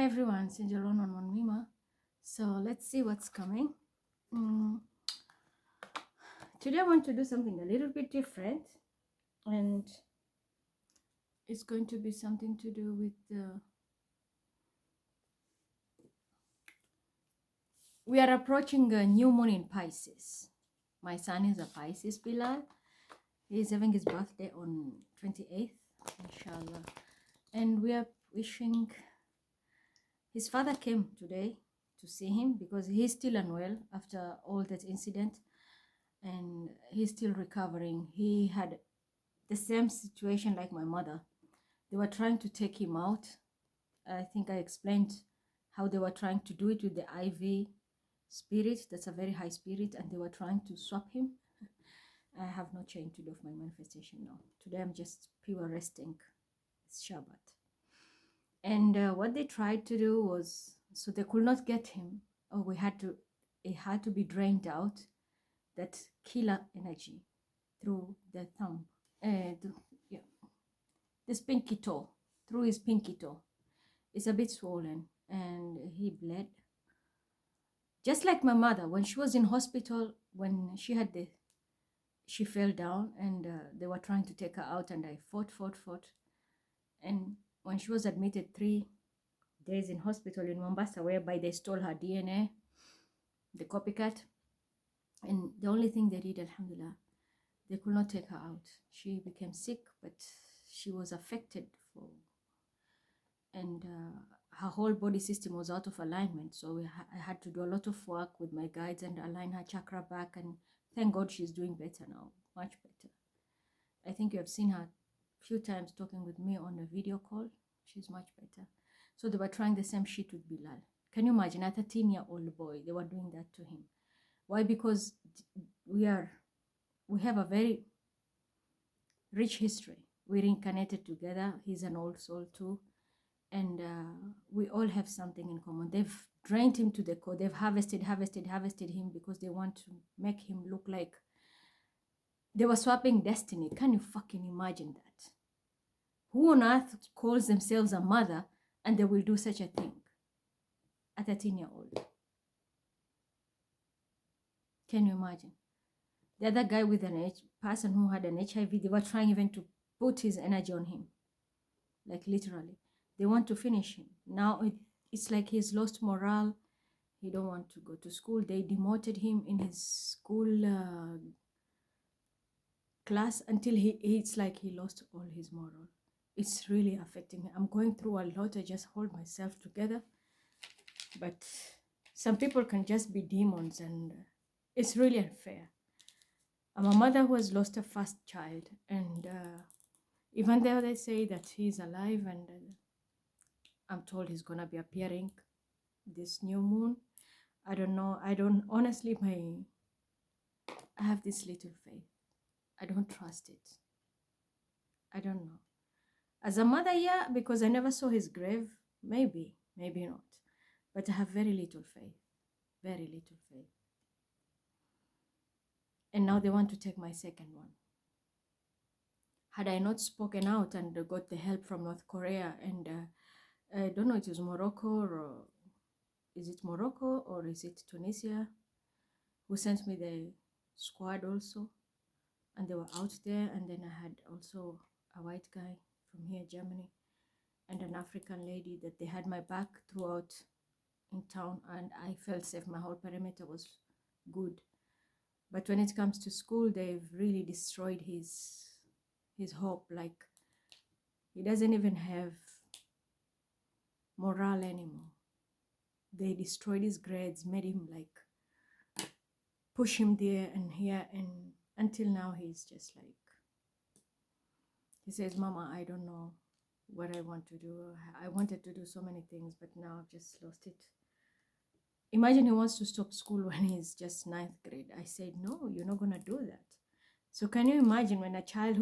Hi everyone, Sinjalon on Mima. So let's see what's coming. Today I want to do something a little bit different, and it's going to be something to do with we are approaching a new moon in Pisces. My son is a Pisces Bilal. He's having his birthday on 28th, inshallah. And we are wishing, his father came today to see him because he's still unwell after all that incident, and he's still recovering. He had the same situation like my mother. They were trying to take him out. I think I explained how they were trying to do it with the IV spirit. That's a very high spirit, and they were trying to swap him. I have no change to do of my manifestation now. Today I'm just pure resting. It's Shabbat. And what they tried to do was, so they could not get him, or it had to be drained out, that killer energy through the thumb. Yeah, this pinky toe, through his pinky toe. It's a bit swollen and he bled. Just like my mother, when she was in hospital, when she fell down and they were trying to take her out, and I fought. And when she was admitted 3 days in hospital in Mombasa, whereby they stole her DNA, the copycat, and the only thing they did, alhamdulillah, they could not take her out. She became sick, but she was affected and her whole body system was out of alignment. So I had to do a lot of work with my guides and align her chakra back, and thank God she's doing better now, much better. I think you have seen her a few times talking with me on a video call. She's much better. So they were trying the same shit with Bilal. Can you imagine, a 13-year-old boy, they were doing that to him? Why? Because we have a very rich history. We reincarnated together. He's an old soul too, and we all have something in common. They've drained him to the core. They've harvested him because they want to make him look like they were swapping destiny. Can you fucking imagine that? Who on earth calls themselves a mother and they will do such a thing? A 13-year-old. Can you imagine? The other guy with person who had an HIV, they were trying even to put his energy on him. Like literally. They want to finish him. Now it's like he's lost morale. He don't want to go to school. They demoted him in his school class until it's like he lost all his morale. It's really affecting me. I'm going through a lot. I just hold myself together. But some people can just be demons, and it's really unfair. I'm a mother who has lost a first child, and even though they say that he's alive, and I'm told he's gonna be appearing this new moon, I don't know. Honestly, I have this little faith. I don't trust it. I don't know. As a mother, yeah, because I never saw his grave. Maybe not. But I have very little faith. Very little faith. And now they want to take my second one. Had I not spoken out and got the help from North Korea, and I don't know, it was Morocco, or is it Morocco or is it Tunisia, who sent me the squad also, and they were out there. And then I had also a white guy from here, Germany, and an African lady, that they had my back throughout in town, and I felt safe. My whole perimeter was good. But when it comes to school, they've really destroyed his hope. Like, he doesn't even have morale anymore. They destroyed his grades, made him like push him there and here, and until now he's just like, he says, Mama, I don't know what I want to do. I wanted to do so many things, but now I've just lost it. Imagine he wants to stop school when he's just 9th grade. I said, no, you're not going to do that. So can you imagine when a child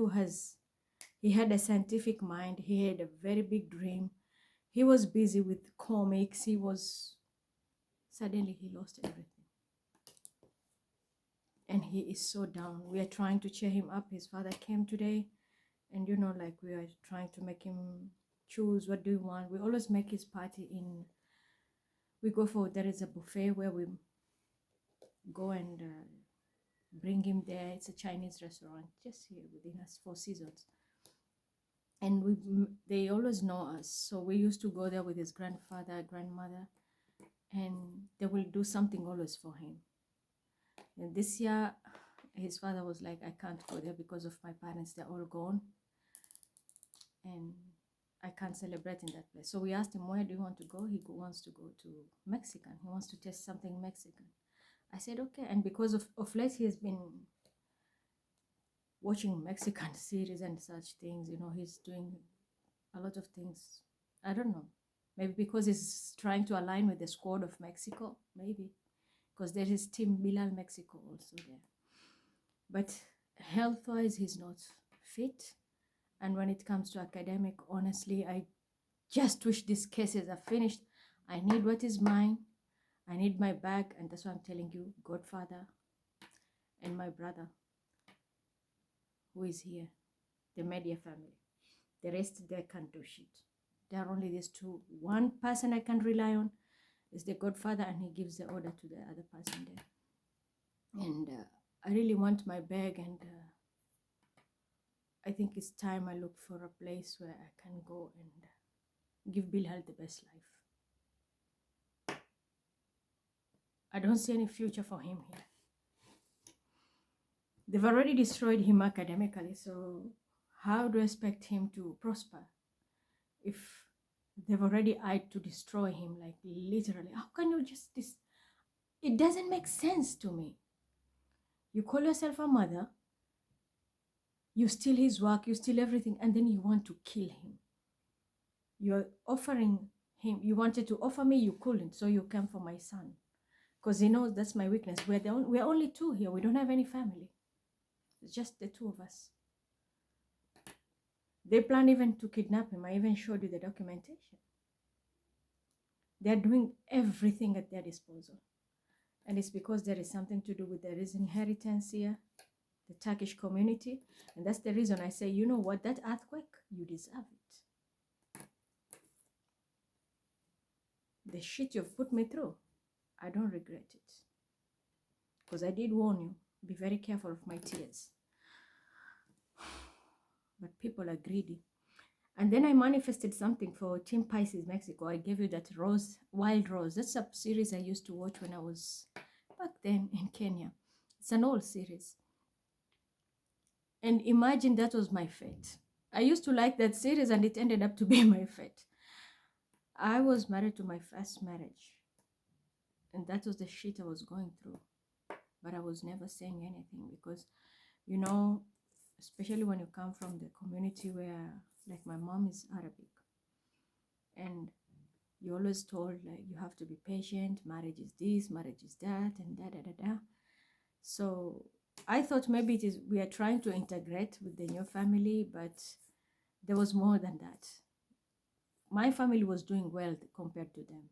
he had a scientific mind, he had a very big dream, he was busy with comics, suddenly he lost everything. And he is so down. We are trying to cheer him up. His father came today, and like we are trying to make him choose what do you want. We always make his party in, we go for, there is a buffet where we go and bring him there. It's a Chinese restaurant just here within us, Four Seasons. And they always know us. So we used to go there with his grandfather, grandmother, and they will do something always for him. And this year, his father was like, I can't go there because of my parents. They're all gone. And I can't celebrate in that place. So we asked him, where do you want to go? He wants to go to Mexican. He wants to taste something Mexican. I said, okay. And because of late, he has been watching Mexican series and such things. You know, he's doing a lot of things. I don't know. Maybe because he's trying to align with the squad of Mexico. Maybe. Because there is Team Bilal Mexico also there. But health-wise, he's not fit. And when it comes to academic, honestly, I just wish these cases are finished. I need what is mine. I need my bag. And that's why I'm telling you, Godfather and my brother, who is here, the media family. The rest, they can't do shit. There are only these two. One person I can rely on is the Godfather, and he gives the order to the other person there. And I really want my bag, and I think it's time I look for a place where I can go and give Bilal the best life. I don't see any future for him here. They've already destroyed him academically, so how do I expect him to prosper if they've already eyed to destroy him, like literally? How can you just it doesn't make sense to me. You call yourself a mother, you steal his work, you steal everything, and then you want to kill him. You're offering him, you wanted to offer me, you couldn't, so you came for my son. Because he knows that's my weakness. We're only two here. We don't have any family. It's just the two of us. They plan even to kidnap him. I even showed you the documentation. They're doing everything at their disposal. And it's because there is something to do with there is inheritance here, the Turkish community. And that's the reason I say, you know what, that earthquake, you deserve it. The shit you've put me through, I don't regret it. Because I did warn you, be very careful of my tears. But people are greedy. And then I manifested something for Team Pisces Mexico. I gave you that rose, Wild Rose. That's a series I used to watch when I was back then in Kenya. It's an old series. And imagine that was my fate. I used to like that series and it ended up to be my fate. I was married to my first marriage. And that was the shit I was going through. But I was never saying anything because, you know, especially when you come from the community where, like, my mom is Arabic. And you're always told, like, you have to be patient. Marriage is this, marriage is that, and da-da-da-da. So I thought maybe it is we are trying to integrate with the new family, but there was more than that. My family was doing well compared to them.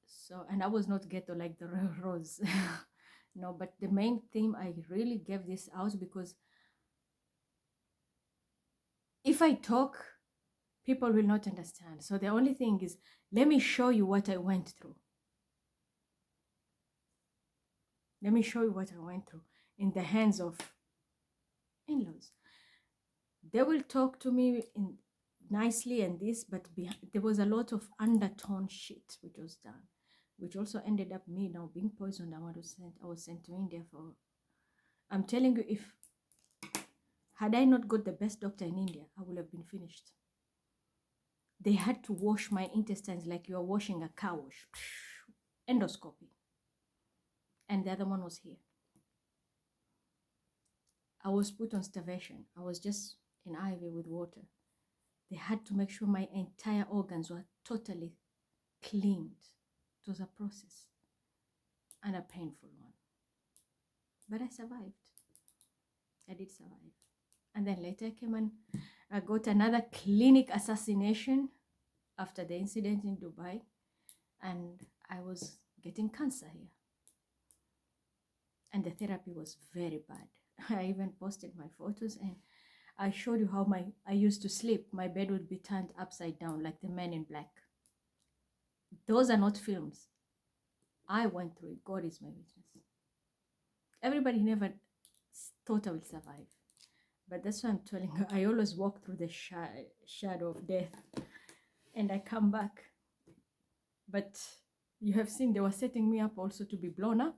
So, and I was not ghetto like the Rose. No, but the main theme, I really gave this out because if I talk, people will not understand. So the only thing is, let me show you what I went through. Let me show you what I went through in the hands of in-laws. They will talk to me nicely and this, but there was a lot of undertone shit which was done, which also ended up me now being poisoned. I was sent to India for, I'm telling you, if had I not got the best doctor in India, I would have been finished. They had to wash my intestines like you are washing a car wash. Endoscopy. And the other one was here. I was put on starvation. I was just in IV with water. They had to make sure my entire organs were totally cleaned. It was a process and a painful one. But I survived. I did survive. And then later I came and I got another clinic assassination after the incident in Dubai. And I was getting cancer here. And the therapy was very bad. I even posted my photos and I showed you how I used to sleep. My bed would be turned upside down like the Men in Black. Those are not films. I went through it. God is my witness. Everybody never thought I will survive. But that's why I'm telling you, I always walk through the shadow of death. And I come back. But you have seen they were setting me up also to be blown up.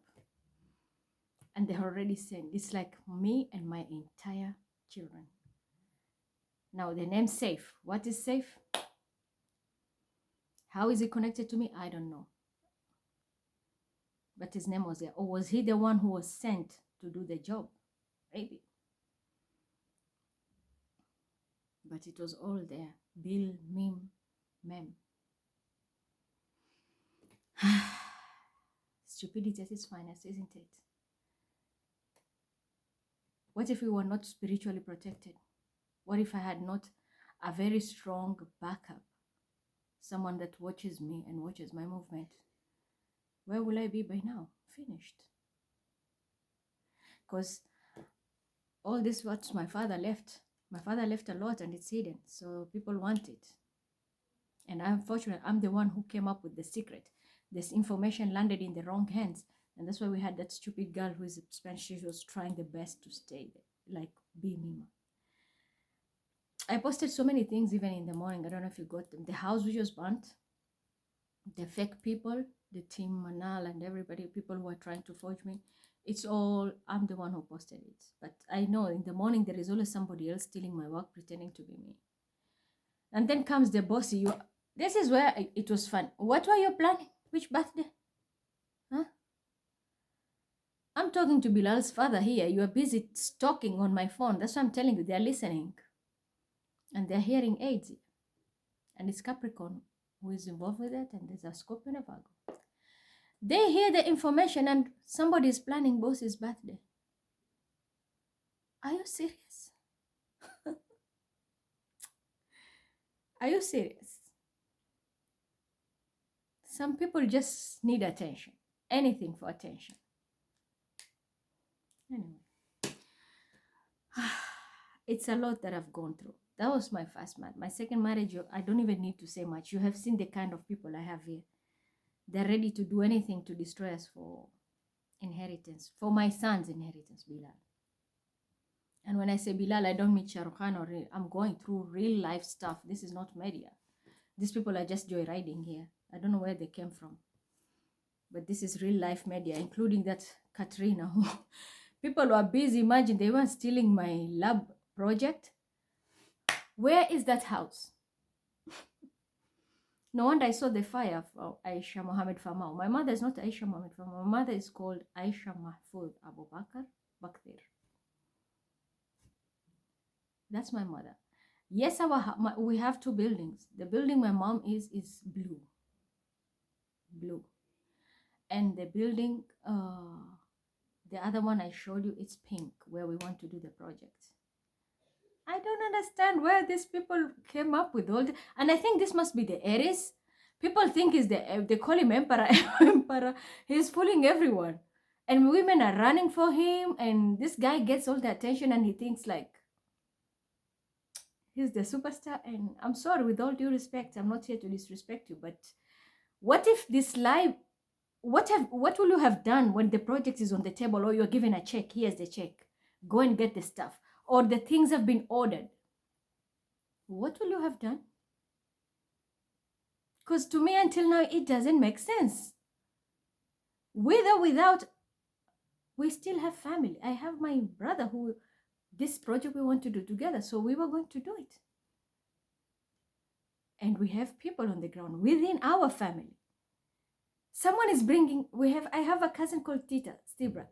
And they already said, it's like me and my entire children. Now the name Safe. What is Safe? How is it connected to me? I don't know. But his name was there. Or was he the one who was sent to do the job? Maybe. But it was all there. Bill, Mim, Mem. Stupidity at its finest, isn't it? What if we were not spiritually protected? What if I had not a very strong backup? Someone that watches me and watches my movement. Where will I be by now? Finished. Because all this what my father left. My father left a lot and it's hidden. So people want it. And unfortunately, I'm the one who came up with the secret. This information landed in the wrong hands. And that's why we had that stupid girl who is Spanish. She was trying the best to stay there, like be Mima. I posted so many things even in the morning. I don't know if you got them. The house which was burnt. The fake people. The team Manal and everybody. People who are trying to forge me. It's all, I'm the one who posted it. But I know in the morning there is always somebody else stealing my work, pretending to be me. And then comes the bossy. This is where it was fun. What were you planning? Which birthday? Huh? I'm talking to Bilal's father here. You are busy stalking on my phone. That's what I'm telling you. They're listening. And they're hearing aids. And it's Capricorn who is involved with it. And there's a Scorpio and a Virgo. They hear the information and somebody is planning boss's birthday. Are you serious? Are you serious? Some people just need attention. Anything for attention. Anyway. It's a lot that I've gone through. That was my first marriage. My second marriage, I don't even need to say much. You have seen the kind of people I have here. They're ready to do anything to destroy us for inheritance. For my son's inheritance, Bilal. And when I say Bilal, I don't mean Shah Rukh Khan or I'm going through real life stuff. This is not media. These people are just joyriding here. I don't know where they came from. But this is real life media, including that Katrina. People who are busy. Imagine they were stealing my lab project. Where is that house? No wonder I saw the fire for Aisha Mohammed Famau. My mother is not Aisha Mohammed Famau. My mother is called Aisha Mahfoud Abu Bakr Baktir. That's my mother. Yes, we have two buildings. The building my mom is blue. Blue. And the building, the other one I showed you, it's pink, where we want to do the project. I don't understand where these people came up with all the, and I think this must be the Aries. People think is they call him Emperor. Emperor. He's fooling everyone. And women are running for him, and this guy gets all the attention and he thinks like he's the superstar. And I'm sorry, with all due respect, I'm not here to disrespect you, but what if this live, what will you have done when the project is on the table or you're given a check? Here's the check. Go and get the stuff. Or the things have been ordered. What will you have done? Because to me, until now, it doesn't make sense. With or without, we still have family. I have my brother who, this project we want to do together. So we were going to do it. And we have people on the ground within our family. Someone is bringing, I have a cousin called Tita Stibrak.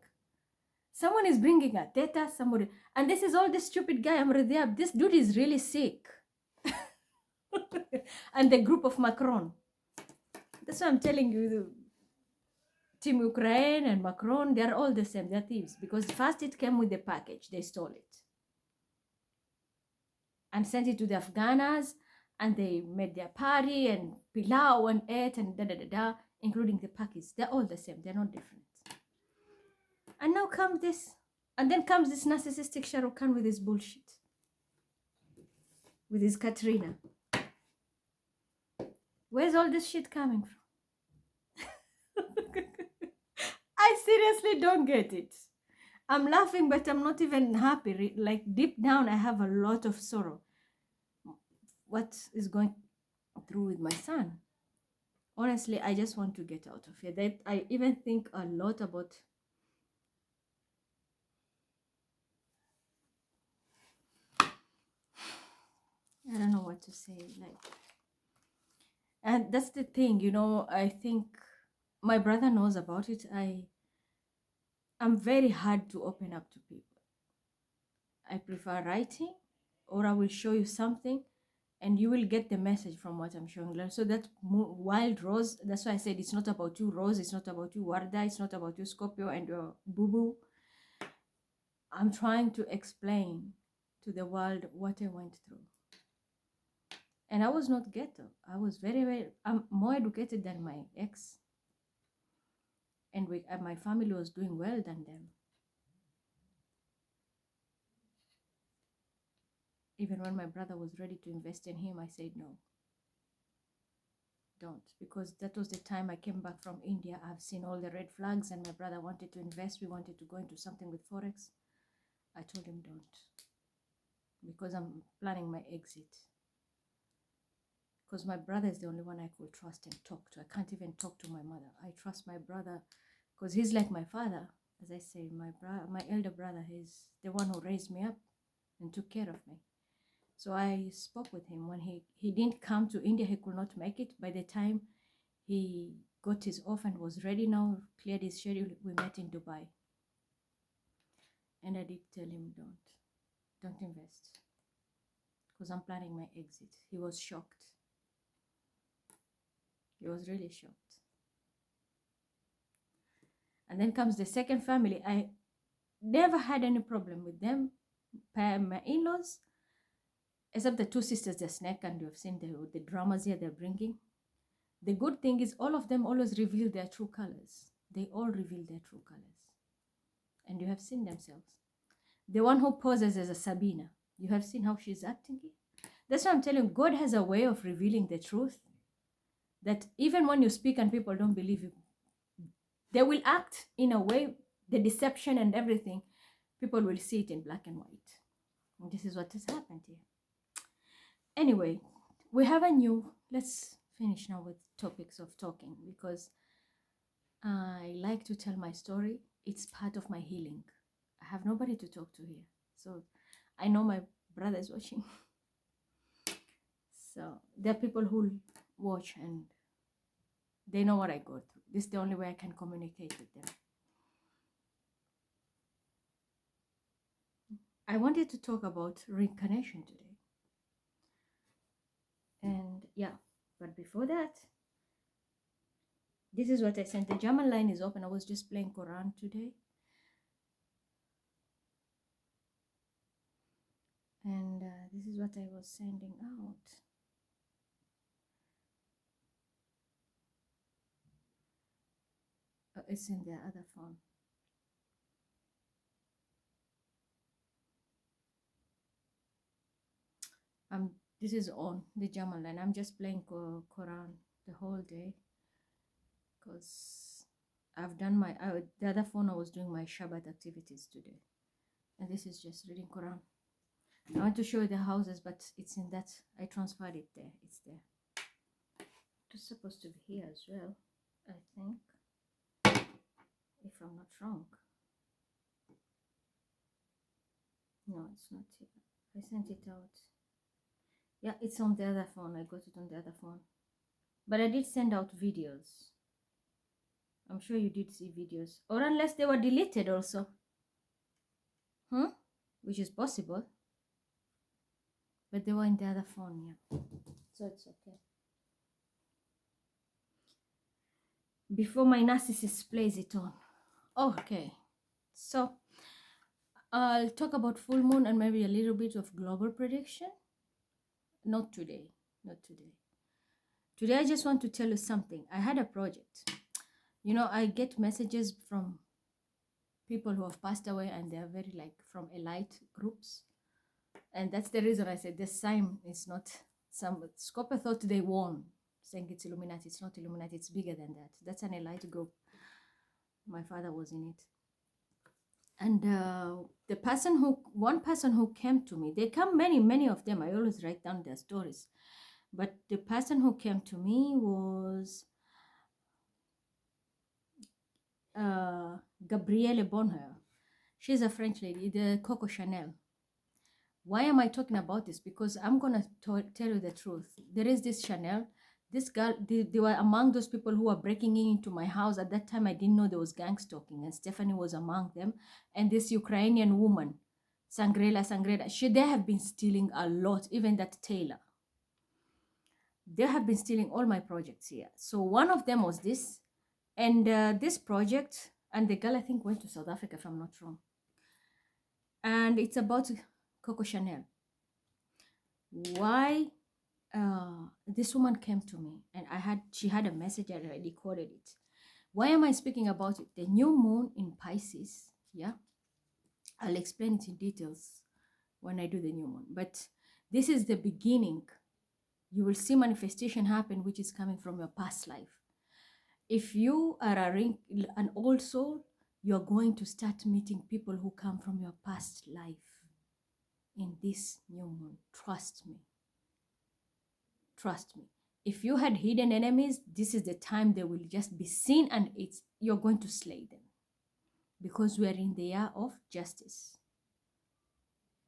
Someone is bringing a teta, somebody, and this is all this stupid guy, Amr. This dude is really sick. And the group of Macron. That's what I'm telling you. Team Ukraine and Macron, they're all the same. They're thieves. Because first it came with the package. They stole it. And sent it to the Afghanas. And they made their party and pilau and ate and da-da-da-da, including the Pakis. They're all the same. They're not different. And now comes this. And then comes this narcissistic Shah Rukh Khan with his bullshit. with his Katrina. Where's all this shit coming from? I seriously don't get it. I'm laughing, but I'm not even happy. Like deep down, I have a lot of sorrow. What is going through with my son? Honestly, I just want to get out of here. That I even think a lot about. I don't know what to say. Like, and that's the thing, you know. I think my brother knows about it. I'm very hard to open up to people. I prefer writing, or I will show you something and you will get the message from what I'm showing. So that wild rose, that's why I said it's not about you, Rose, it's not about you, Warda, it's not about you, Scorpio, and your boo-boo. I'm trying to explain to the world what I went through. And I was not ghetto. I was I'm more educated than my ex. And my family was doing well than them. Even when my brother was ready to invest in him, I said no. Don't, because that was the time I came back from India. I've seen all the red flags, and my brother wanted to invest. We wanted to go into something with Forex. I told him don't, because I'm planning my exit. Because my brother is the only one I could trust and talk to. I can't even talk to my mother. I trust my brother because he's like my father. As I say, my elder brother, he's the one who raised me up and took care of me. So I spoke with him when he didn't come to India. He could not make it. By the time he got his off and was ready now, cleared his schedule, we met in Dubai. And I did tell him, don't invest, because I'm planning my exit. He was shocked. He was really shocked. And then comes the second family. I never had any problem with them, my in-laws, except the two sisters, they're snake, and you've seen the dramas here they're bringing. The good thing is all of them always reveal their true colors. They all reveal their true colors. And you have seen themselves. The one who poses as a Sabina, you have seen how she's acting here. That's why I'm telling you, God has a way of revealing the truth, that even when you speak and people don't believe you, they will act in a way, the deception and everything, people will see it in black and white. And this is what has happened here. Anyway, we have let's finish now with topics of talking, because I like to tell my story. It's part of my healing. I have nobody to talk to here. So I know my brother is watching. So there are people who watch and they know what I go through. This is the only way I can communicate with them. I wanted to talk about reincarnation today. And yeah, but before that, this is what I sent. The German line is open. I was just playing Quran today. And this is what I was sending out. It's in the other phone. This is on the German line. I'm just playing Quran the whole day, because I've done the other phone I was doing my Shabbat activities today, and this is just reading Quran. I want to show you the houses, but it's in that, I transferred it there. It's there. It's supposed to be here as well, I think, if I'm not wrong. No, it's not here. I sent it out. Yeah, it's on the other phone. I got it on the other phone. But I did send out videos. I'm sure you did see videos. Or unless they were deleted also. Which is possible. But they were in the other phone, yeah. So it's okay. Before my narcissist plays it on. Okay. So I'll talk about full moon and maybe a little bit of global prediction. Not today. Not today. Today I just want to tell you something. I had a project. You know, I get messages from people who have passed away, and they are very like from elite groups. And that's the reason I said this time is not some Scorpio thought they won, saying it's Illuminati. It's not Illuminati, it's bigger than that. That's an elite group. My father was in it. And one person who came to me, they come many of them. I always write down their stories. But the person who came to me was Gabrielle Bonheur. She's a French lady, the Coco Chanel. Why am I talking about this? Because I'm going to tell you the truth. There is this Chanel. This girl, they were among those people who were breaking into my house. At that time, I didn't know there was gang stalking, and Stephanie was among them. And this Ukrainian woman, Sangrela, they have been stealing a lot, even that Taylor. They have been stealing all my projects here. So one of them was this. And this project, and the girl, I think, went to South Africa, if I'm not wrong. And it's about Coco Chanel. Why this woman came to me, and she had a message, and I decoded it. Why am I speaking about it? The new moon in Pisces, yeah? I'll explain it in details when I do the new moon. But this is the beginning. You will see manifestation happen, which is coming from your past life. If you are an old soul, you're going to start meeting people who come from your past life in this new moon. Trust me. Trust me. If you had hidden enemies, this is the time they will just be seen, and you're going to slay them. Because we are in the year of justice.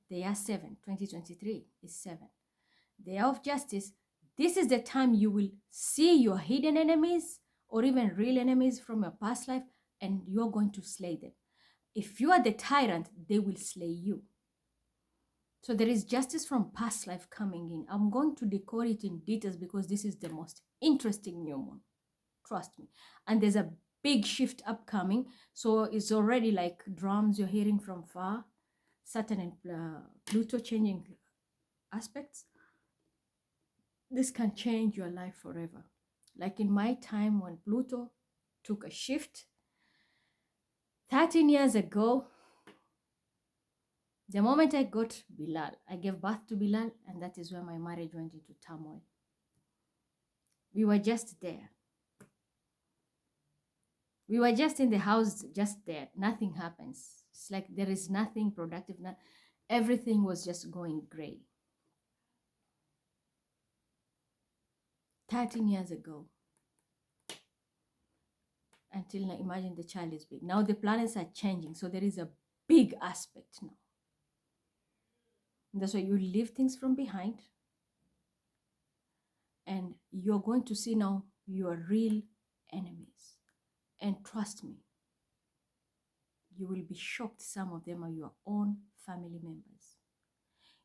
The year 7, 2023 is 7. The year of justice, this is the time you will see your hidden enemies or even real enemies from your past life, and you're going to slay them. If you are the tyrant, they will slay you. So there is justice from past life coming in. I'm going to decode it in details because this is the most interesting new moon. Trust me. And there's a big shift upcoming. So it's already like drums you're hearing from far. Saturn and Pluto changing aspects. This can change your life forever. Like in my time when Pluto took a shift 13 years ago, the moment I got Bilal, I gave birth to Bilal, and that is where my marriage went into turmoil. We were just there. We were just in the house, just there. Nothing happens. It's like there is nothing productive. Everything was just going gray. 13 years ago. Until now, imagine the child is big. Now the planets are changing, so there is a big aspect now. That's why you leave things from behind, and you're going to see now your real enemies. And trust me, you will be shocked some of them are your own family members.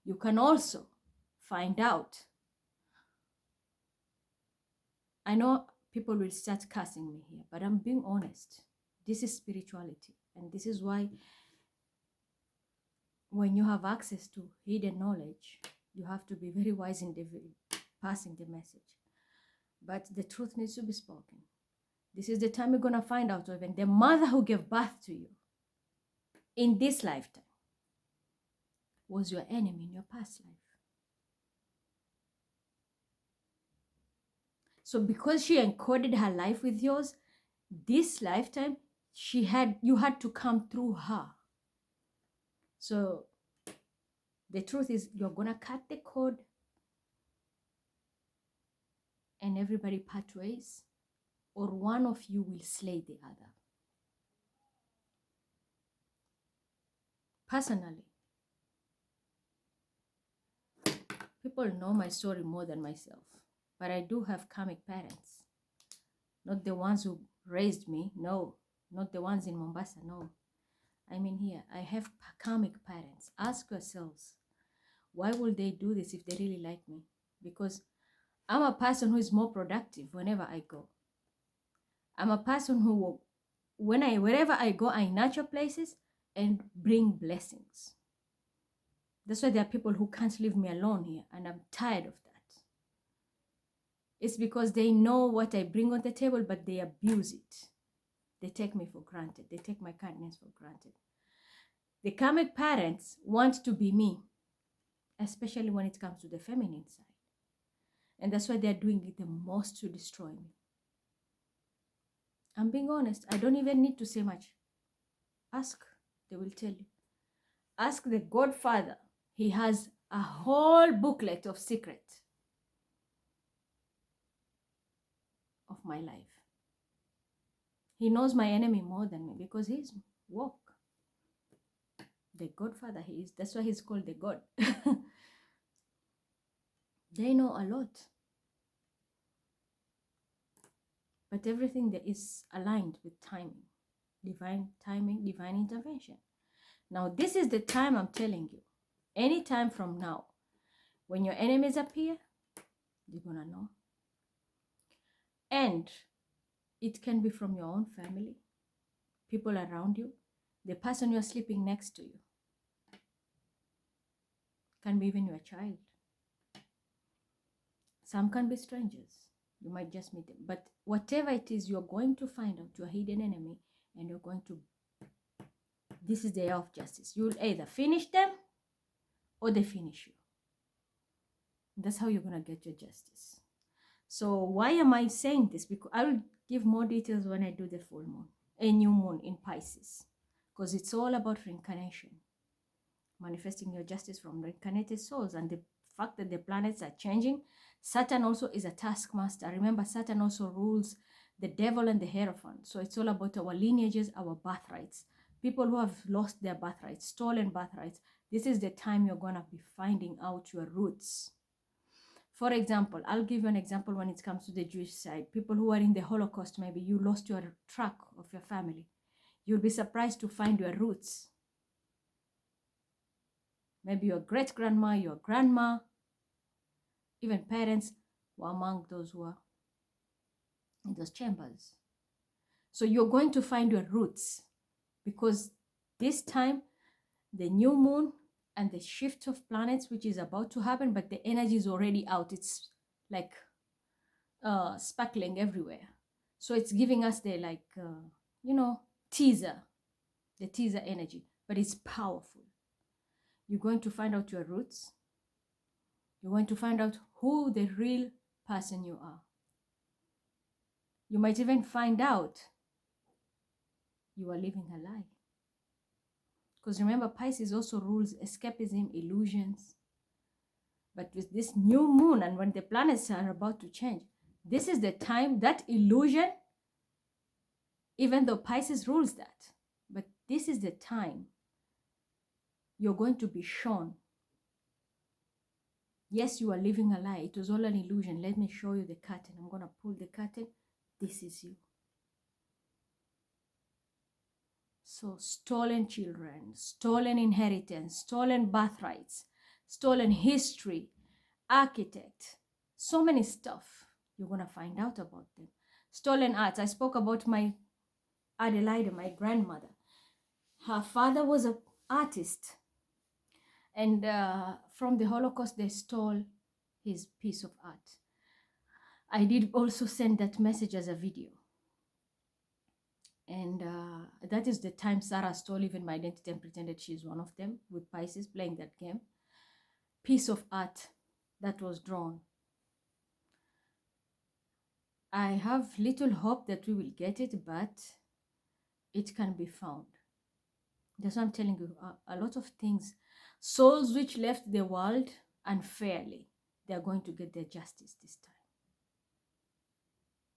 You can also find out. I know people will start cussing me here, but I'm being honest. This is spirituality, and this is why when you have access to hidden knowledge, you have to be very wise in passing the message. But the truth needs to be spoken. This is the time you're going to find out even the mother who gave birth to you in this lifetime was your enemy in your past life. So because she encoded her life with yours, this lifetime, you had to come through her. So the truth is you're going to cut the cord and everybody part ways, or one of you will slay the other. Personally, people know my story more than myself, but I do have karmic parents. Not the ones who raised me, no. Not the ones in Mombasa, no. I mean here, I have karmic parents. Ask yourselves, why will they do this if they really like me? Because I'm a person who is more productive whenever I go. I'm a person who will, wherever I go, I nurture places and bring blessings. That's why there are people who can't leave me alone here, and I'm tired of that. It's because they know what I bring on the table, but they abuse it. They take me for granted. They take my kindness for granted. The karmic parents want to be me. especially when it comes to the feminine side. And that's why they're doing it the most to destroy me. I'm being honest. I don't even need to say much. Ask, they will tell you. Ask the Godfather. He has a whole booklet of secrets of my life. He knows my enemy more than me because he's woke. The Godfather he is. That's why he's called the God. They know a lot. But everything that is aligned with timing. Divine timing, divine intervention. Now, this is the time I'm telling you. Any time from now, when your enemies appear, you're going to know. And it can be from your own family, people around you, the person you're sleeping next to you. Can be even your child. Some can be strangers. You might just meet them. But whatever it is, you're going to find out your hidden enemy, and you're going to, this is the year of justice. You'll either finish them or they finish you. That's how you're going to get your justice. So why am I saying this? Because I will give more details when I do the full moon, a new moon in Pisces, because it's all about reincarnation, manifesting your justice from reincarnated souls, and the fact that the planets are changing. Saturn also is a taskmaster. Remember, Saturn also rules the devil and the hierophant. So it's all about our lineages, our birthrights. People who have lost their birthrights, stolen birthrights. This is the time you're going to be finding out your roots. For example, I'll give you an example when it comes to the Jewish side. People who are in the Holocaust, maybe you lost your track of your family. You'll be surprised to find your roots. Maybe your great-grandma, your grandma, even parents were among those who are in those chambers. So you're going to find your roots, because this time, the new moon and the shift of planets, which is about to happen, but the energy is already out. It's like sparkling everywhere. So it's giving us the teaser, the teaser energy, but it's powerful. You're going to find out your roots. You're going to find out who the real person you are. You might even find out you are living a lie. Because remember, Pisces also rules escapism, illusions. But with this new moon, and when the planets are about to change, this is the time that illusion, even though Pisces rules that, but this is the time you're going to be shown. Yes, you are living a lie. It was all an illusion. Let me show you the curtain. I'm going to pull the curtain. This is you. So stolen children, stolen inheritance, stolen birthrights, stolen history, architect, so many stuff. You're going to find out about them. Stolen arts. I spoke about my Adelaide, my grandmother. Her father was an artist. And from the Holocaust, they stole his piece of art. I did also send that message as a video. And that is the time Sarah stole even my identity and pretended she's one of them, with Pisces playing that game. Piece of art that was drawn. I have little hope that we will get it, but it can be found. That's what I'm telling you. A lot of things. Souls which left the world unfairly, they are going to get their justice this time.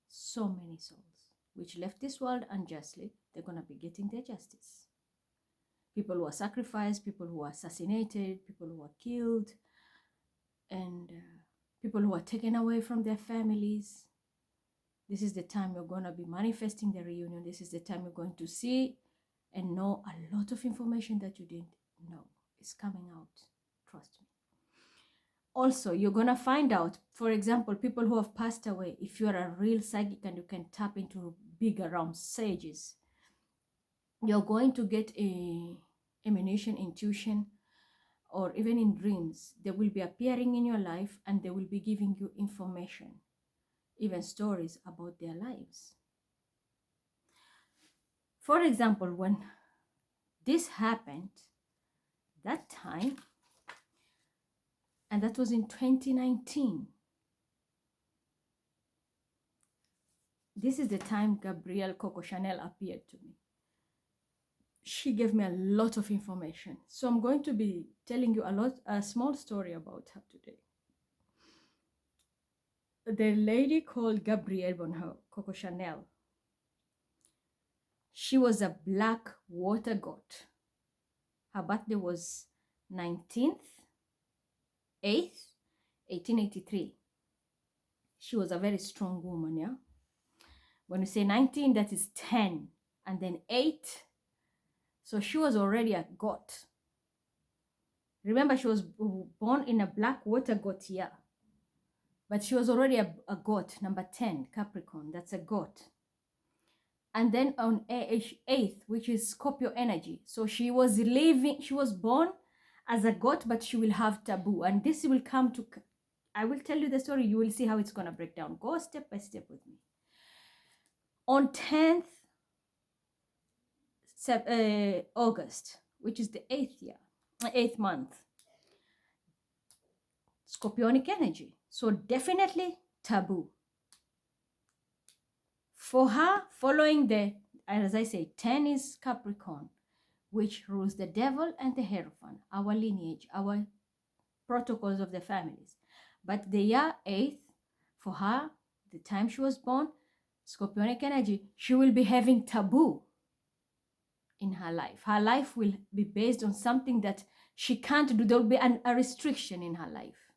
So many souls which left this world unjustly, they're going to be getting their justice. People who are sacrificed, people who are assassinated, people who are killed, and people who are taken away from their families. This is the time you're going to be manifesting the reunion. This is the time you're going to see and know a lot of information that you didn't know. It's coming out. Trust me. Also, you're going to find out, for example, people who have passed away. If you're a real psychic and you can tap into bigger realms, sages, you're going to get a emanation, intuition, or even in dreams. They will be appearing in your life and they will be giving you information, even stories about their lives. For example, when this happened, that time, And that was in 2019. This is the time Gabrielle Coco Chanel appeared to me. She gave me a lot of information. So I'm going to be telling you a small story about her today. The lady called Gabrielle Coco Chanel. She was a black water goat. Her birthday was 19th, 8th, 1883. She was a very strong woman, yeah? When you say 19, that is 10, and then 8. So she was already a goat. Remember, she was born in a black water goat year. But she was already a goat, number 10, Capricorn. That's a goat. And then on 8th, which is Scorpio energy. So she was born as a goat, but she will have taboo. And this will come to, I will tell you the story. You will see how it's going to break down. Go step by step with me. On 10th August, which is the 8th month, Scorpionic energy. So definitely taboo. For her, following as I say, 10 is Capricorn, which rules the devil and the Hierophant, our lineage, our protocols of the families. But the year 8th, for her, the time she was born, Scorpionic energy, she will be having taboo in her life. Her life will be based on something that she can't do. There will be a restriction in her life.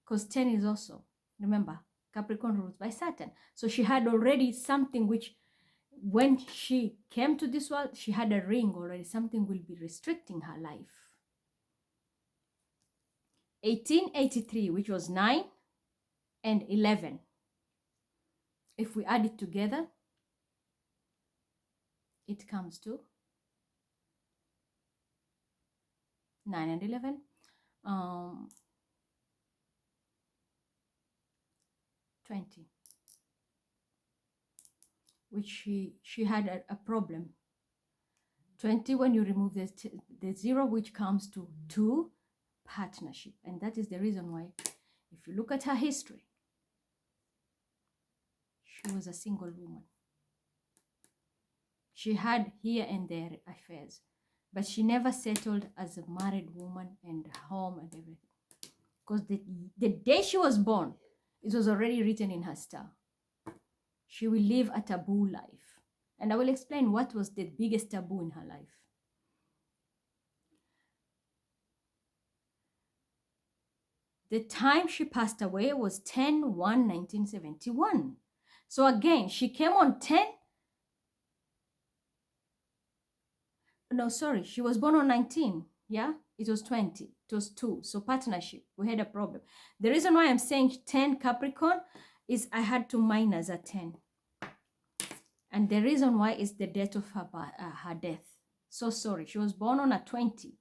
Because 10 is also, remember, Capricorn rules by Saturn. So she had already something which, when she came to this world, she had a ring already. Something will be restricting her life. 1883, which was 9 and 11. If we add it together, it comes to 9 and 11. 20. Which she had a problem. 20, when you remove the 0, which comes to 2, partnership. And that is the reason why, if you look at her history, she was a single woman. She had here and there affairs, but she never settled as a married woman and home and everything. Because the day she was born, it was already written in her star. She will live a taboo life. And I will explain what was the biggest taboo in her life. The time she passed away was 10/1/1971. So again, she came on 10. No, sorry, she was born on 19. Yeah, it was 20. It was 2. So partnership, we had a problem. The reason why I'm saying 10 Capricorn is I had to minus a 10. And the reason why is the date of her death. So sorry, she was born on a 20.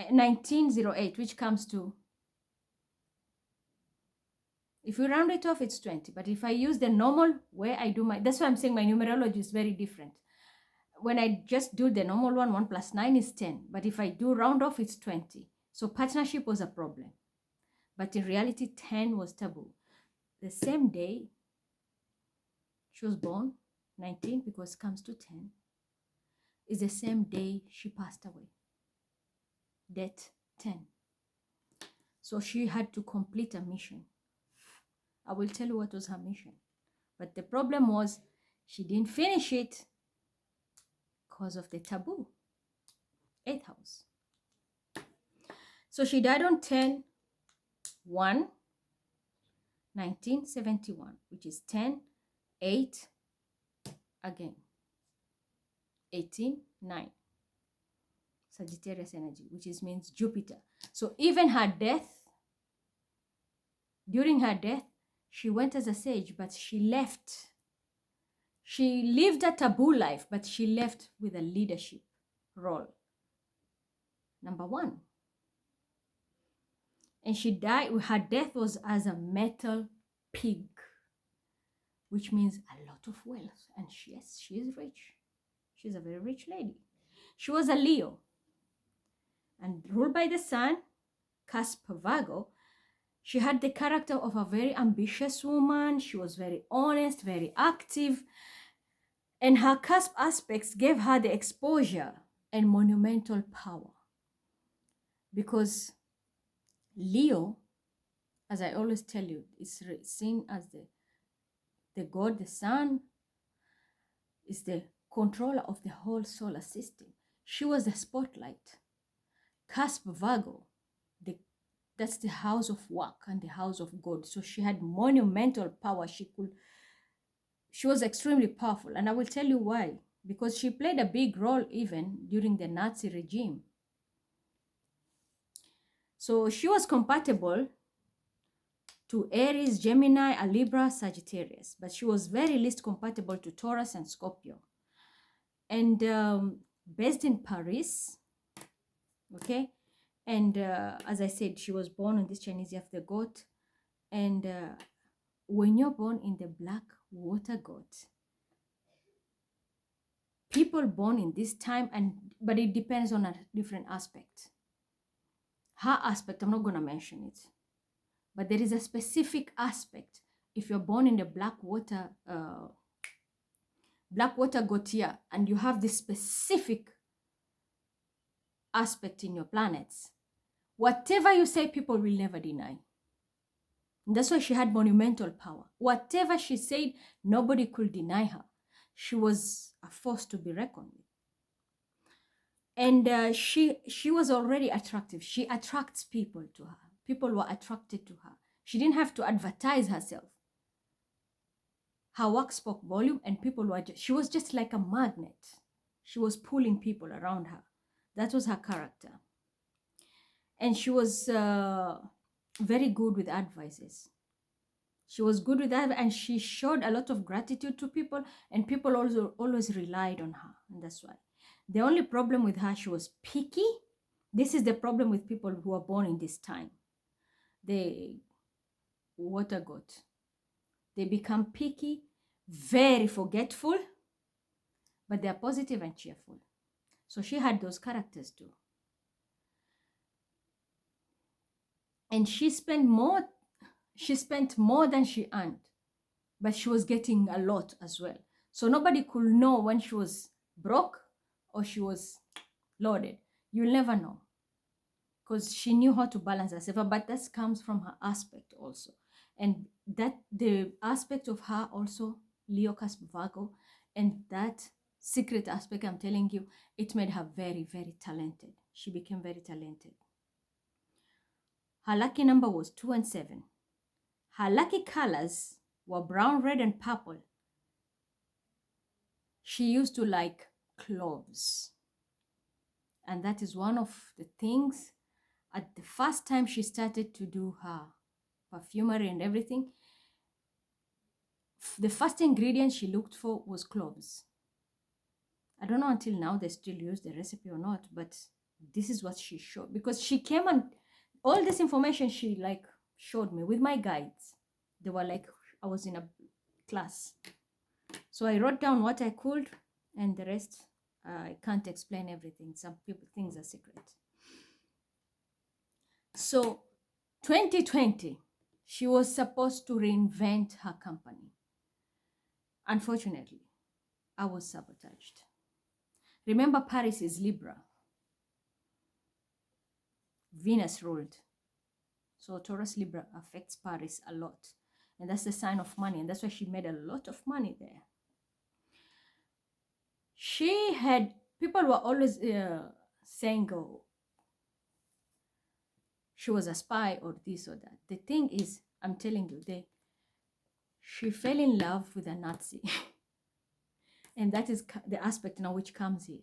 1908, which comes to, if we round it off, it's 20. But if I use the normal way I do that's why I'm saying my numerology is very different. When I just do the normal one, 1 plus 9 is 10. But if I do round off, it's 20. So partnership was a problem. But in reality, 10 was taboo. The same day she was born, 19, because it comes to 10, is the same day she passed away. Date 10. So she had to complete a mission. I will tell you what was her mission. But the problem was she didn't finish it because of the taboo. 8th house. So she died on 10/1/1971, which is 10/8 again. 18/9. Sagittarius energy, which means Jupiter. So even her death, during her death, she went as a sage, but she left. She lived a taboo life, but she left with a leadership role. Number 1. And she died, her death was as a metal pig, which means a lot of wealth. And yes, she is rich. She's a very rich lady. She was a Leo and ruled by the sun, cusp Virgo, she had the character of a very ambitious woman. She was very honest, very active, and her cusp aspects gave her the exposure and monumental power. Because Leo, as I always tell you, is seen as the god, the sun, is the controller of the whole solar system. She was the spotlight. Cusp Virgo, that's the house of work and the house of God. So she had monumental power. She was extremely powerful. And I will tell you why. Because she played a big role even during the Nazi regime. So she was compatible to Aries, Gemini, a Libra, Sagittarius. But she was very least compatible to Taurus and Scorpio. And based in Paris, okay? And as I said, she was born on this Chinese year of the goat. And when you're born in the black water goat, people born in this time, but it depends on a different aspect. Her aspect, I'm not going to mention it, but there is a specific aspect. If you're born in the black water goat year, and you have this specific aspect in your planets, whatever you say, people will never deny. And that's why she had monumental power. Whatever she said, nobody could deny her. She was a force to be reckoned with. And she was already attractive. She attracts people to her. People were attracted to her. She didn't have to advertise herself. Her work spoke volume, and people were she was just like a magnet. She was pulling people around her. That was her character. And she was very good with advices. She was good with that, and she showed a lot of gratitude to people, and people also always relied on her, and that's why. The only problem with her, she was picky. This is the problem with people who are born in this time. The water goat. They become picky, very forgetful, but they're positive and cheerful. So she had those characters too. And she spent more than she earned, but she was getting a lot as well. So nobody could know when she was broke or she was loaded. You'll never know, because she knew how to balance herself. But that comes from her aspect also. And that the aspect of her also, Leo cusp Virgo, and that secret aspect I'm telling you, it made her very, very talented. She became very talented. Her lucky number was 2 and 7. Her lucky colors were brown, red, and purple. She used to like cloves. And that is one of the things, at the first time she started to do her perfumery and everything, the first ingredient she looked for was cloves. I don't know until now they still use the recipe or not, but this is what she showed. Because she came and all this information she like showed me with my guides. They were like, I was in a class. So I wrote down what I could, and the rest, I can't explain everything. Some people, things are secret. So 2020, she was supposed to reinvent her company. Unfortunately, I was sabotaged. Remember, Paris is Libra. Venus ruled. So Taurus Libra affects Paris a lot. And that's the sign of money. And that's why she made a lot of money there. She had, people were always saying, oh, she was a spy or this or that. The thing is, I'm telling you, she fell in love with a Nazi. And that is the aspect now which comes here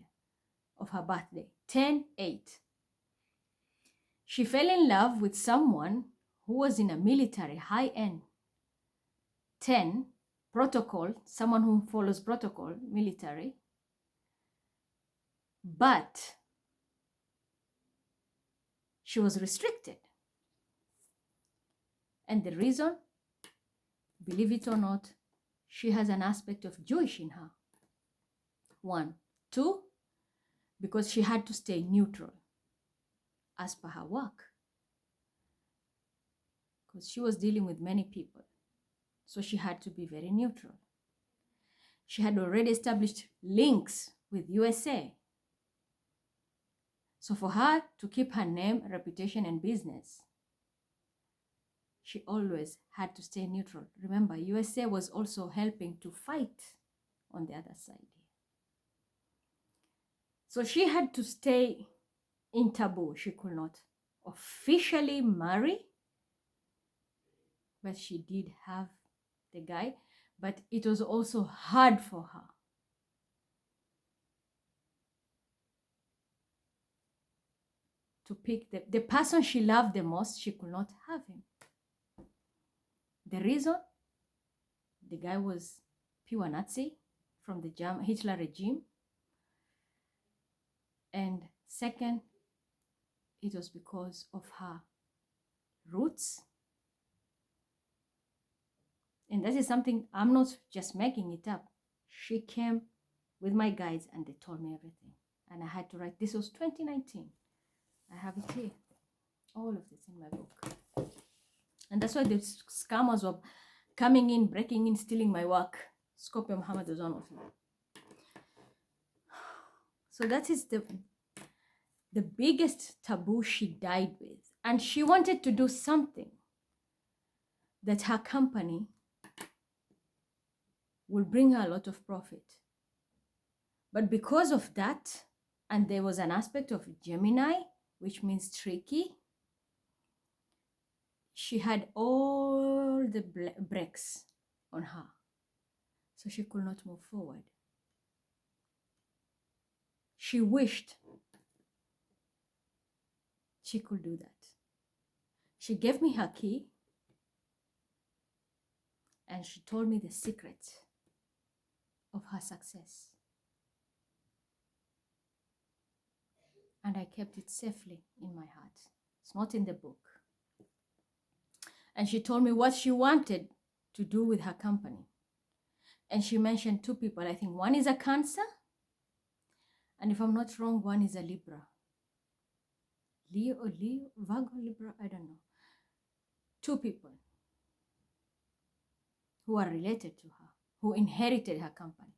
of her birthday, 10/8. She fell in love with someone who was in a military, high-end, 10, protocol, someone who follows protocol, military. But she was restricted. And the reason, believe it or not, she has an aspect of Jewish in her. 1. 2, because she had to stay neutral as per her work. because she was dealing with many people. So she had to be very neutral. She had already established links with USA. So for her to keep her name, reputation, and business, she always had to stay neutral. Remember, USA was also helping to fight on the other side. So she had to stay in taboo. She could not officially marry, but she did have the guy. But it was also hard for her. To pick the person she loved the most, she could not have him. The reason? The guy was pure Nazi from the Hitler regime. And second, it was because of her roots. And that is something I'm not just making it up. She came with my guides and they told me everything. And I had to write. This was 2019. I have it here. All of this in my book. And that's why the scammers were coming in, breaking in, stealing my work. Scorpio Muhammad was one of them. So that is the biggest taboo she died with. And she wanted to do something that her company will bring her a lot of profit. But because of that, and there was an aspect of Gemini, which means tricky, she had all the brakes on her. So she could not move forward. She wished she could do that. She gave me her key and she told me the secret of her success. And I kept it safely in my heart. It's not in the book. And she told me what she wanted to do with her company. And she mentioned two people. I think one is a Cancer, and if I'm not wrong, one is a Libra. Leo, Virgo, Libra, I don't know. Two people who are related to her, who inherited her company,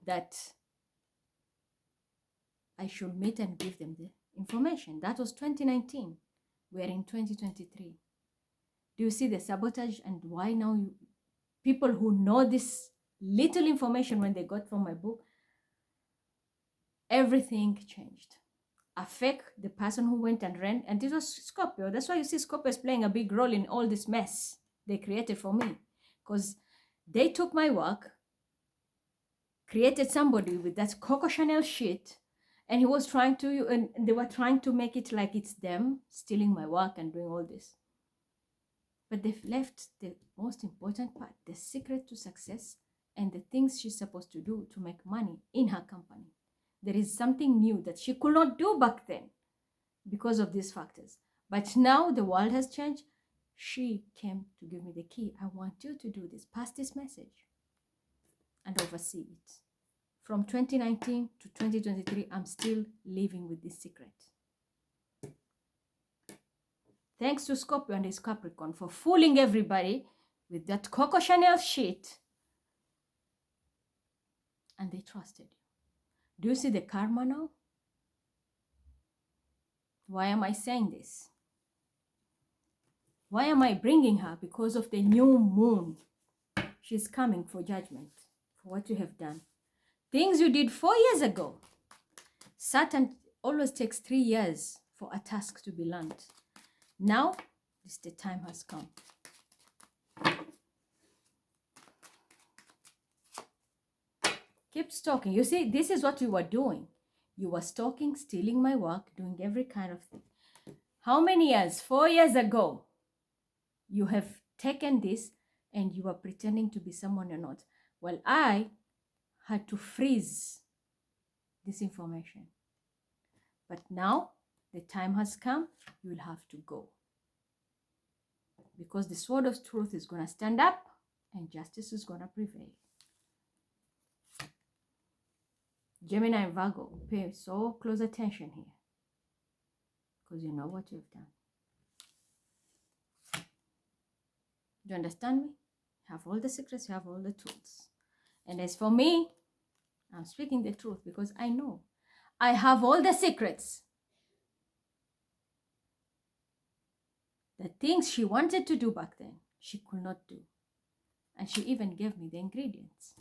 that I should meet and give them the information. That was 2019. We are in 2023. Do you see the sabotage and why now people who know this little information when they got from my book, everything changed. Affect the person who went and ran, and it was Scorpio. That's why you see Scorpio is playing a big role in all this mess they created for me, because they took my work, created somebody with that Coco Chanel shit, and he was trying to, and they were trying to make it like it's them stealing my work and doing all this. But they've left the most important part, the secret to success and the things she's supposed to do to make money in her company. There is something new that she could not do back then because of these factors. But now the world has changed. She came to give me the key. I want you to do this. Pass this message and oversee it. From 2019 to 2023, I'm still living with this secret. Thanks to Scorpio and his Capricorn for fooling everybody with that Coco Chanel shit. And they trusted you. Do you see the karma now? Why am I saying this? Why am I bringing her? Because of the new moon. She's coming for judgment for what you have done. Things you did 4 years ago. Saturn always takes 3 years for a task to be learned. Now, the time has come. Keep stalking. You see, this is what you were doing. You were stalking, stealing my work, doing every kind of thing. How many years? 4 years ago, you have taken this and you are pretending to be someone you're not. Well, I had to freeze this information. But now, the time has come, you will have to go. Because the sword of truth is going to stand up and justice is going to prevail. Gemini and Virgo, pay so close attention here. Because you know what you've done. Do you understand me? You have all the secrets, you have all the tools. And as for me, I'm speaking the truth because I know I have all the secrets. The things she wanted to do back then, she could not do. And she even gave me the ingredients.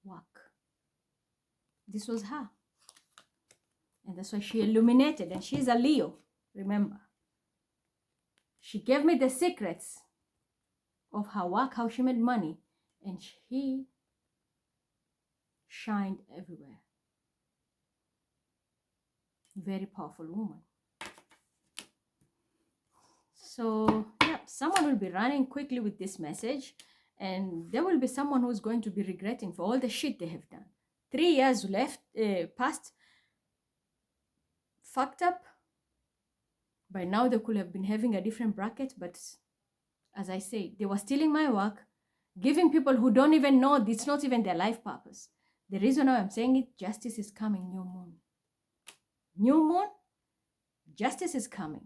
Work. This was her. And that's why she illuminated. And she's a Leo, remember. She gave me the secrets of her work, how she made money. And she shined everywhere. Very powerful woman. So, yeah, someone will be running quickly with this message. And there will be someone who's going to be regretting for all the shit they have done. 3 years left, past, fucked up. By now, they could have been having a different bracket. But as I say, they were stealing my work, giving people who don't even know, it's not even their life purpose. The reason why I'm saying it, justice is coming, new moon. New moon, justice is coming.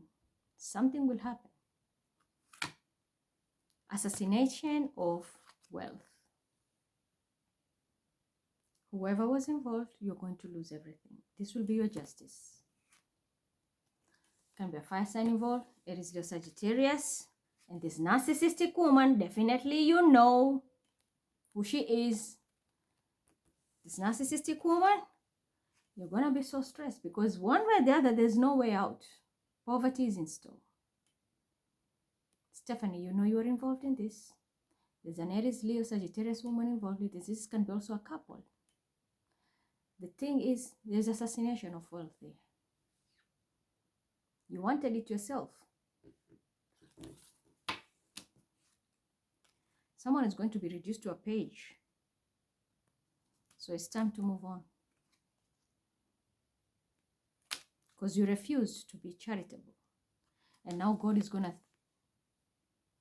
Something will happen. Assassination of wealth. Whoever was involved, you're going to lose everything. This will be your justice. Can be a fire sign involved. It is your Sagittarius. And this narcissistic woman, definitely you know who she is. This narcissistic woman, you're going to be so stressed because one way or the other, there's no way out. Poverty is in store. Stephanie, you know you're involved in this. There's an Aries, Leo, Sagittarius woman involved with this. This can be also a couple. The thing is, there's assassination of wealth there. You wanted it yourself. Someone is going to be reduced to a page. So it's time to move on. Because you refused to be charitable. And now God is going to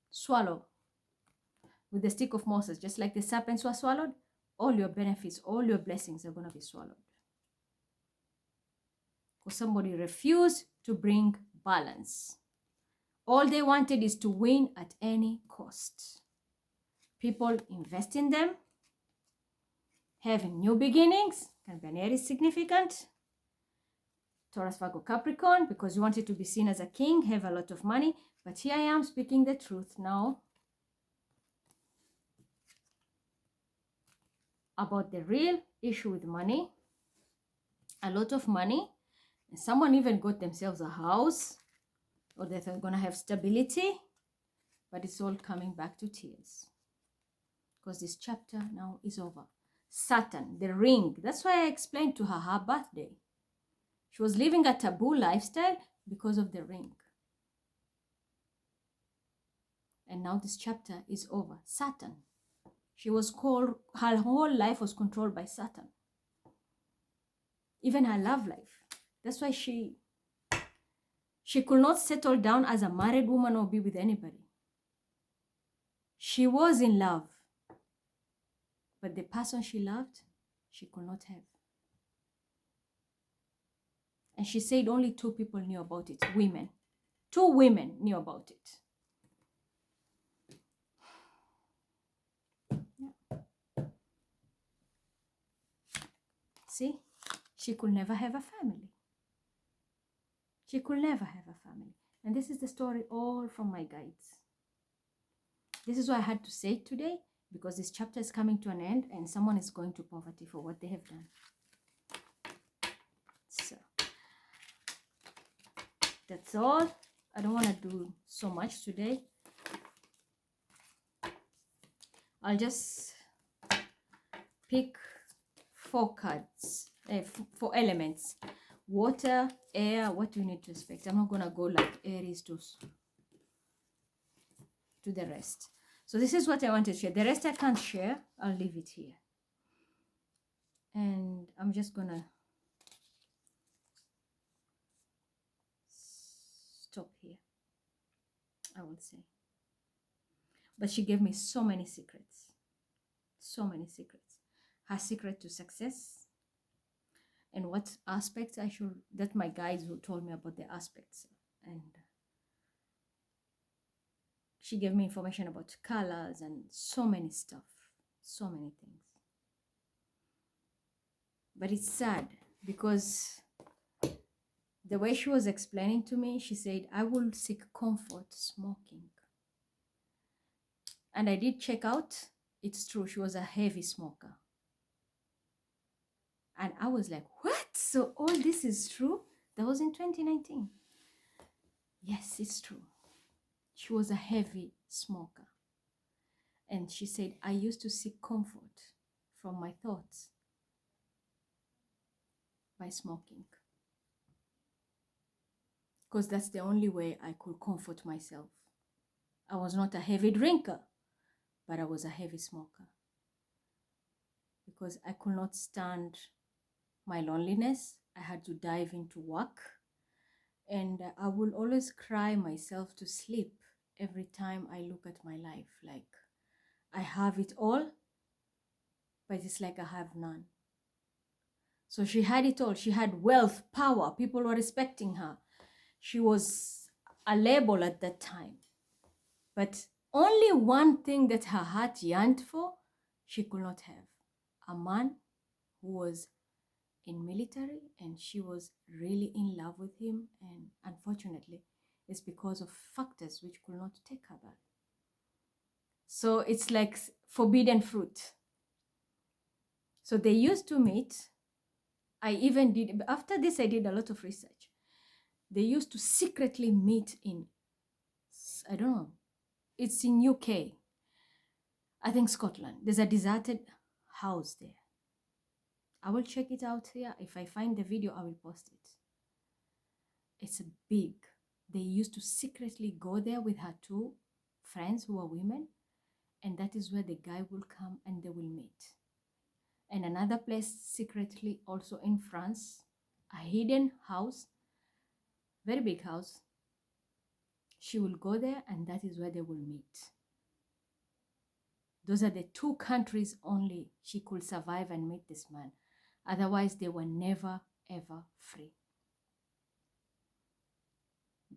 swallow with the stick of Moses, just like the serpents were swallowed. All your benefits, all your blessings are going to be swallowed. Because somebody refused to bring balance. All they wanted is to win at any cost. People invest in them, having new beginnings, can be an Aries significant. Taurus, Virgo, Capricorn, because you wanted to be seen as a king, have a lot of money. But here I am speaking the truth now about the real issue with money. A lot of money. And someone even got themselves a house, or that they're going to have stability. But it's all coming back to tears. Because this chapter now is over. Saturn, the ring. That's why I explained to her birthday. She was living a taboo lifestyle because of the ring. And now this chapter is over. Saturn. She was called, her whole life was controlled by Saturn. Even her love life. That's why she could not settle down as a married woman or be with anybody. She was in love. But the person she loved, she could not have. And she said only 2 people knew about it, women. 2 women knew about it. Yeah. See, she could never have a family. She could never have a family. And this is the story all from my guides. This is why I had to say it today, because this chapter is coming to an end and someone is going to poverty for what they have done. So, that's all. I don't want to do so much today. I'll just pick 4 cards, 4 elements. Water, air, what do you need to expect? I'm not going to go like Aries to the rest. So this is what I want to share. The rest I can't share. I'll leave it here. And I'm just going to stop here, I would say. But she gave me so many secrets. So many secrets. Her secret to success. And what aspects I should, that my guides who told me about the aspects. And she gave me information about colors and so many stuff, so many things. But it's sad because the way she was explaining to me, she said, I will seek comfort smoking. And I did check out. It's true. She was a heavy smoker. And I was like, what? So all this is true? That was in 2019. Yes, it's true. She was a heavy smoker. And she said, I used to seek comfort from my thoughts by smoking. Because that's the only way I could comfort myself. I was not a heavy drinker, but I was a heavy smoker. Because I could not stand my loneliness. I had to dive into work. And I will always cry myself to sleep every time I look at my life. Like, I have it all, but it's like I have none. So she had it all. She had wealth, power. People were respecting her. She was a label at that time. But only one thing that her heart yearned for, she could not have. A man who was in military, and she was really in love with him, and unfortunately it's because of factors which could not take her back. So it's like forbidden fruit. So they used to meet. I even did, after this I did a lot of research. They used to secretly meet in, I don't know, it's in UK, I think Scotland. There's a deserted house there. I will check it out here. If I find the video, I will post it. It's big. They used to secretly go there with her two friends who are women, and that is where the guy will come and they will meet. And another place secretly also in France, a hidden house, very big house. She will go there and that is where they will meet. Those are the two countries only she could survive and meet this man. Otherwise, they were never, ever free.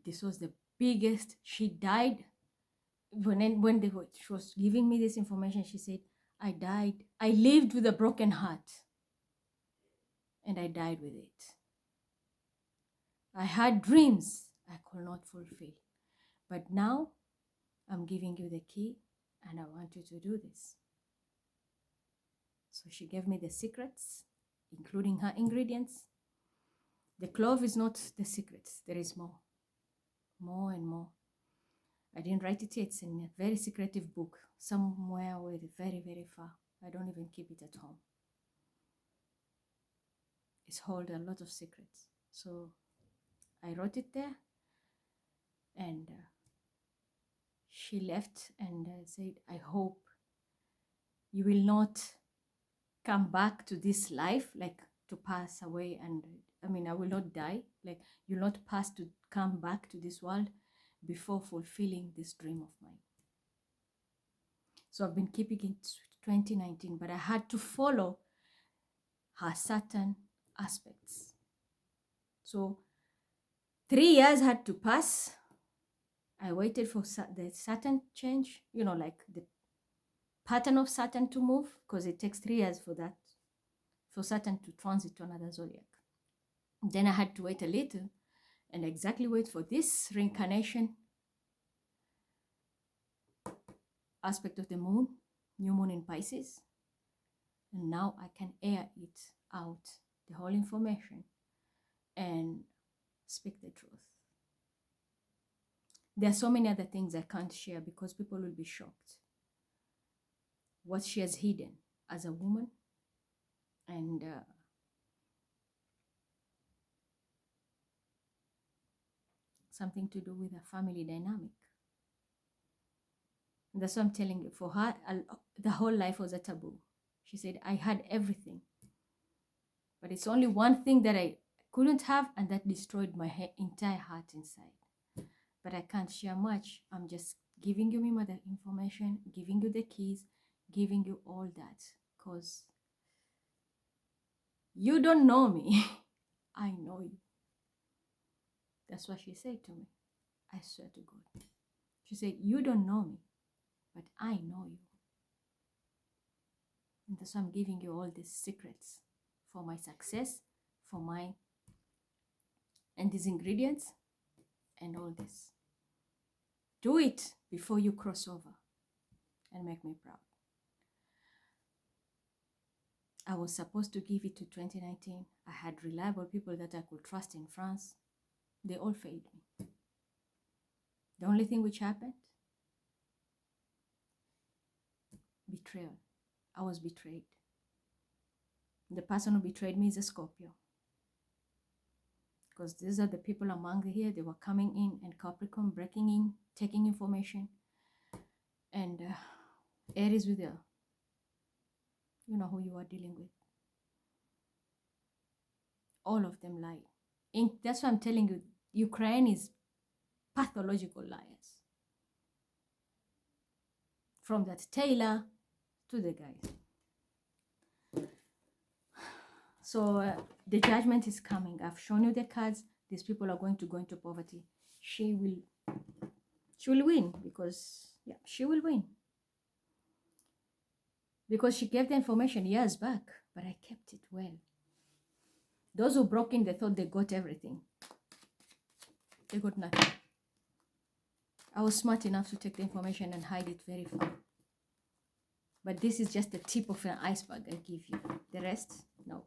This was the biggest. She died. She was giving me this information, she said, I died. I lived with a broken heart. And I died with it. I had dreams I could not fulfill. But now, I'm giving you the key, and I want you to do this. So she gave me the secrets, including her ingredients. The clove is not the secrets. There is more. More and more. I didn't write it yet. It's in a very secretive book, somewhere with very, very far. I don't even keep it at home. It's hold a lot of secrets. So I wrote it there, and she left and said, I hope you will not come back to this life, like to pass away. And I mean, I will not die. Like, you'll not pass to come back to this world before fulfilling this dream of mine. So I've been keeping it 2019, but I had to follow her certain aspects. So 3 years had to pass. I waited for the Saturn change, you know, like the pattern of Saturn to move, because it takes 3 years for that, for Saturn to transit to another zodiac. Then I had to wait a little and exactly wait for this reincarnation aspect of the moon, new moon in Pisces. And now I can air it out, the whole information, and speak the truth. There are so many other things I can't share because people will be shocked. What she has hidden as a woman, and something to do with a family dynamic. And that's what I'm telling you. For her, the whole life was a taboo. She said, I had everything, but it's only one thing that I couldn't have, and that destroyed my entire heart inside. But I can't share much. I'm just giving you the information, giving you the keys, giving you all that, because you don't know me. I know you. That's what she said to me. I swear to God. She said, you don't know me, but I know you. And that's why I'm giving you all these secrets for my success, for my, and these ingredients and all this. Do it before you cross over and make me proud. I was supposed to give it to 2019. I had reliable people that I could trust in France. They all failed me. The only thing which happened, betrayal. I was betrayed. The person who betrayed me is a Scorpio. Because these are the people among here. They were coming in, and Capricorn breaking in, taking information. And Aries with you know who you are dealing with. All of them lie. That's why I'm telling you, Ukraine is pathological liars. From that tailor to the guys. So the judgment is coming. I've shown you the cards. These people are going to go into poverty. She will win, because she will win. Because she gave the information years back, but I kept it well. Those who broke in, they thought they got everything. They got nothing. I was smart enough to take the information and hide it very far. But this is just the tip of an iceberg I give you. The rest, no.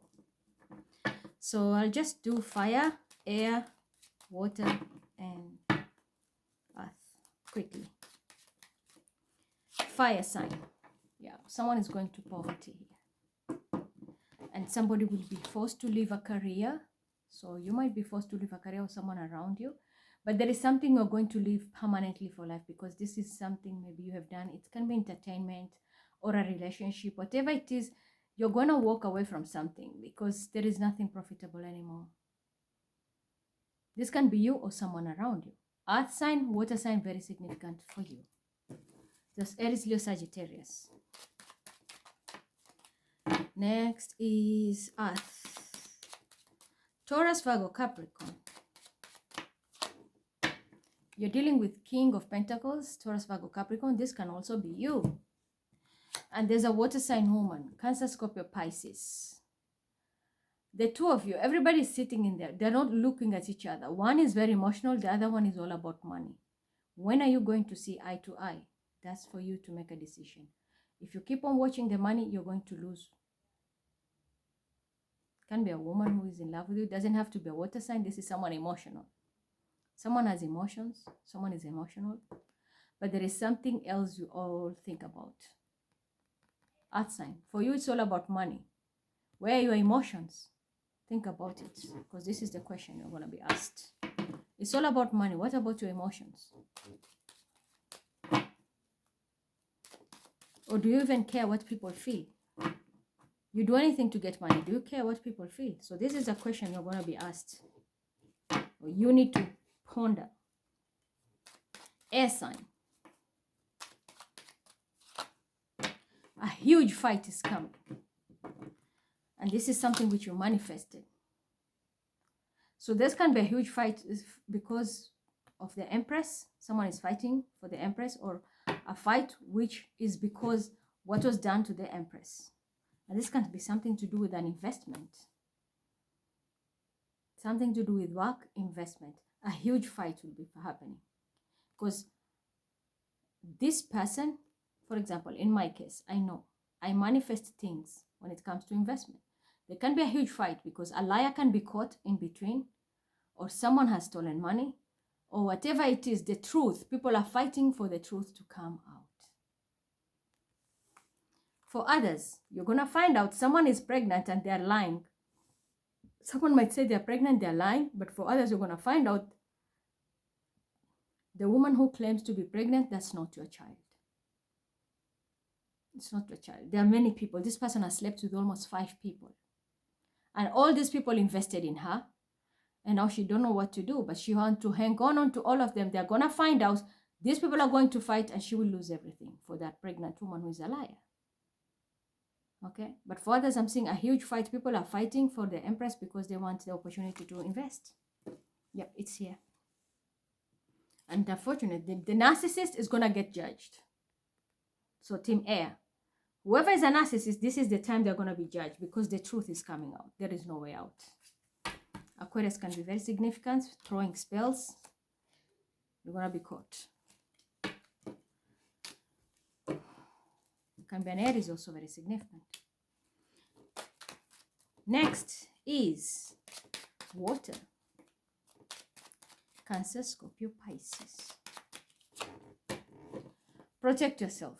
So I'll just do fire, air, water, and earth quickly. Fire sign. Yeah, someone is going to poverty here. And somebody will be forced to leave a career. So you might be forced to leave a career, or someone around you. But there is something you're going to leave permanently for life, because this is something maybe you have done. It can be entertainment or a relationship, whatever it is. You're going to walk away from something because there is nothing profitable anymore. This can be you or someone around you. Earth sign, water sign, very significant for you. Just Aries, Leo, Sagittarius. Next is Earth. Taurus, Virgo, Capricorn. You're dealing with King of Pentacles, Taurus, Virgo, Capricorn. This can also be you. And there's a water sign woman, Cancer, Scorpio, Pisces. The two of you, everybody's sitting in there. They're not looking at each other. One is very emotional. The other one is all about money. When are you going to see eye to eye? That's for you to make a decision. If you keep on watching the money, you're going to lose. It can be a woman who is in love with you. It doesn't have to be a water sign. This is someone emotional. Someone has emotions. Someone is emotional. But there is something else you all think about. Earth sign. For you, it's all about money. Where are your emotions? Think about it, because this is the question you're going to be asked. It's all about money. What about your emotions? Or do you even care what people feel? You do anything to get money. Do you care what people feel? So this is a question you're going to be asked. You need to ponder. Air sign. A huge fight is coming. And this is something which you manifested. So this can be a huge fight because of the Empress. Someone is fighting for the Empress, or a fight which is because what was done to the Empress. And this can be something to do with an investment. Something to do with work, investment. A huge fight will be happening. Because this person, for example, in my case, I know I manifest things when it comes to investment. There can be a huge fight because a liar can be caught in between, or someone has stolen money, or whatever it is, the truth. People are fighting for the truth to come out. For others, you're going to find out someone is pregnant and they're lying. Someone might say they're pregnant, they're lying, but for others, you're going to find out the woman who claims to be pregnant, that's not your child. It's not your child. There are many people. This person has slept with almost 5 people. And all these people invested in her. And now she don't know what to do. But she wants to hang on to all of them. They're going to find out. These people are going to fight and she will lose everything for that pregnant woman who is a liar. Okay? But for others, I'm seeing a huge fight. People are fighting for the Empress because they want the opportunity to invest. Yep, it's here. And unfortunately, the narcissist is going to get judged. So team air, whoever is a narcissist, this is the time they're going to be judged because the truth is coming out. There is no way out. Aquarius can be very significant, throwing spells. You're going to be caught. Can be an Aries, also very significant. Next is water. Cancer, Scorpio, Pisces. Protect yourself.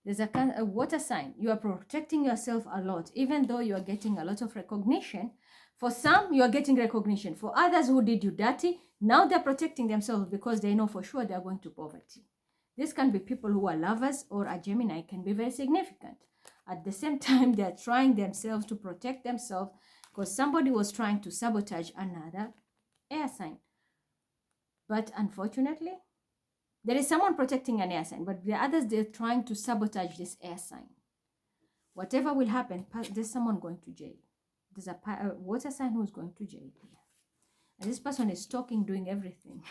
There's a water sign. You are protecting yourself a lot, even though you are getting a lot of recognition. For some, you are getting recognition. For others who did you dirty, now they're protecting themselves because they know for sure they're going to poverty. This can be people who are lovers, or a Gemini can be very significant. At the same time, they're trying themselves to protect themselves because somebody was trying to sabotage another air sign. But unfortunately, there is someone protecting an air sign, but the others, they're trying to sabotage this air sign. Whatever will happen, there's someone going to jail. There's a water sign who's going to jail here. And this person is talking, doing everything.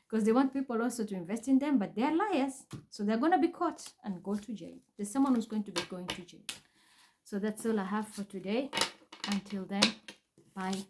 Because they want people also to invest in them, but they're liars. So they're going to be caught and go to jail. There's someone who's going to be going to jail. So that's all I have for today. Until then, bye.